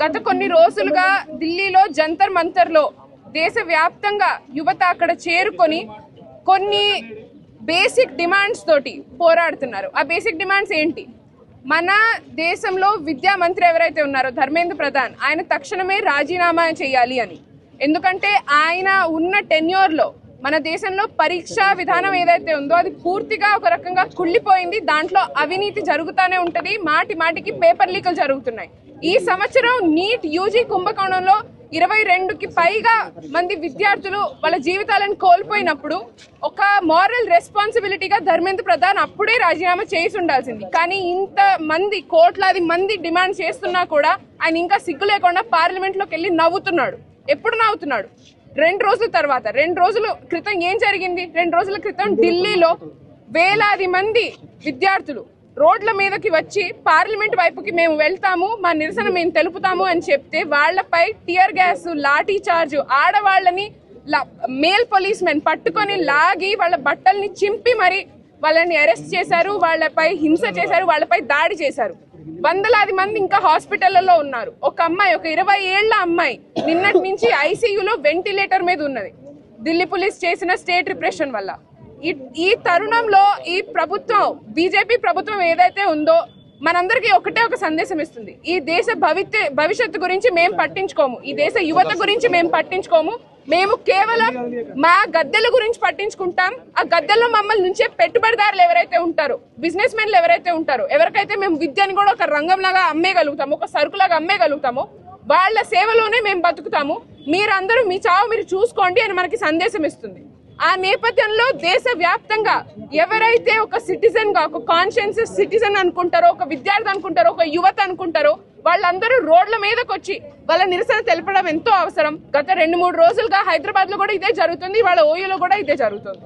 గత కొన్ని రోజులుగా ఢిల్లీలో జంతర్ మంతర్లో దేశవ్యాప్తంగా యువత అక్కడ చేరుకొని కొన్ని బేసిక్ డిమాండ్స్ తోటి పోరాడుతున్నారు. ఆ బేసిక్ డిమాండ్స్ ఏంటి? మన దేశంలో విద్యా మంత్రి ఎవరైతే ఉన్నారో ధర్మేంద్ర ప్రధాన్, ఆయన తక్షణమే రాజీనామా చేయాలి అని. ఎందుకంటే ఆయన ఉన్న టెన్యూర్లో మన దేశంలో పరీక్షా విధానం ఏదైతే ఉందో అది పూర్తిగా ఒక రకంగా కుళ్ళిపోయింది. దాంట్లో అవినీతి జరుగుతూనే ఉంటది, మాటి మాటికి పేపర్ లీకులు జరుగుతున్నాయి. ఈ సంవత్సరం నీట్ యూజీ కుంభకోణంలో 22కి పైగా మంది విద్యార్థులు వాళ్ళ జీవితాలను కోల్పోయినప్పుడు ఒక మారల్ రెస్పాన్సిబిలిటీగా ధర్మేంద్ర ప్రధాన్ అప్పుడే రాజీనామా చేసి ఉండాల్సింది. కానీ ఇంత మంది కోట్లాది మంది డిమాండ్ చేస్తున్నా కూడా ఆయన ఇంకా సిగ్గు లేకుండా పార్లమెంట్లోకి వెళ్ళి నవ్వుతున్నాడు. ఎప్పుడు నవ్వుతున్నాడు? 2 రోజుల తర్వాత. 2 రోజుల క్రితం ఏం జరిగింది? 2 రోజుల క్రితం ఢిల్లీలో వేలాది మంది విద్యార్థులు రోడ్ల మీదకి వచ్చి పార్లమెంట్ వైపుకి మేము వెళ్తాము, మా నిరసన మేము తెలుపుతాము అని చెప్తే వాళ్లపై టియర్ గ్యాస్, లాఠీ చార్జ్, ఆడవాళ్ళని మేల్ పోలీస్ మెన్ పట్టుకొని లాగి వాళ్ళ బట్టల్ని చింపి మరి వాళ్ళని అరెస్ట్ చేశారు, వాళ్ళపై హింస చేశారు, వాళ్ళపై దాడి చేశారు. వందలాది మంది ఇంకా హాస్పిటళ్లలో ఉన్నారు. ఒక అమ్మాయి, ఒక 20 ఏళ్ల అమ్మాయి నిన్నటి నుంచి ఐసీయూలో వెంటిలేటర్ మీద ఉన్నది ఢిల్లీ పోలీస్ చేసిన స్టేట్ రిప్రెషన్ వల్ల. ఈ తరుణంలో ఈ ప్రభుత్వం, బీజేపీ ప్రభుత్వం ఏదైతే ఉందో మనందరికీ ఒకటే ఒక సందేశం ఇస్తుంది. ఈ దేశ భవిష్యత్తు గురించి మేము పట్టించుకోము, ఈ దేశ యువత గురించి మేము పట్టించుకోము, మేము కేవలం మా గద్దెల గురించి పట్టించుకుంటాం. ఆ గద్దెల్లో మమ్మల్ని నుంచే పెట్టుబడిదారులు ఎవరైతే ఉంటారో, బిజినెస్ మెన్లు ఎవరైతే ఉంటారో, ఎవరికైతే మేము విద్యను కూడా ఒక రంగంలాగా అమ్మేయగలుగుతామో, ఒక సరుకులాగా అమ్మేయగలుగుతామో వాళ్ళ సేవలోనే మేము బతుకుతాము. మీరందరూ మీ చావు మీరు చూసుకోండి అని మనకి సందేశం ఇస్తుంది. ఆ నేపథ్యంలో దేశవ్యాప్తంగా ఎవరైతే ఒక సిటిజన్ గా, ఒక కాన్షియన్స్ సిటిజన్ అనుకుంటారో, ఒక విద్యార్థి అనుకుంటారో, ఒక యువత అనుకుంటారో వాళ్ళందరూ రోడ్ల మీదకి వచ్చి వాళ్ళ నిరసన తెలపడం ఎంతో అవసరం. గత 2-3 రోజులుగా హైదరాబాద్ లో కూడా ఇదే జరుగుతుంది, వాళ్ళ ఓయూలో కూడా ఇదే జరుగుతుంది.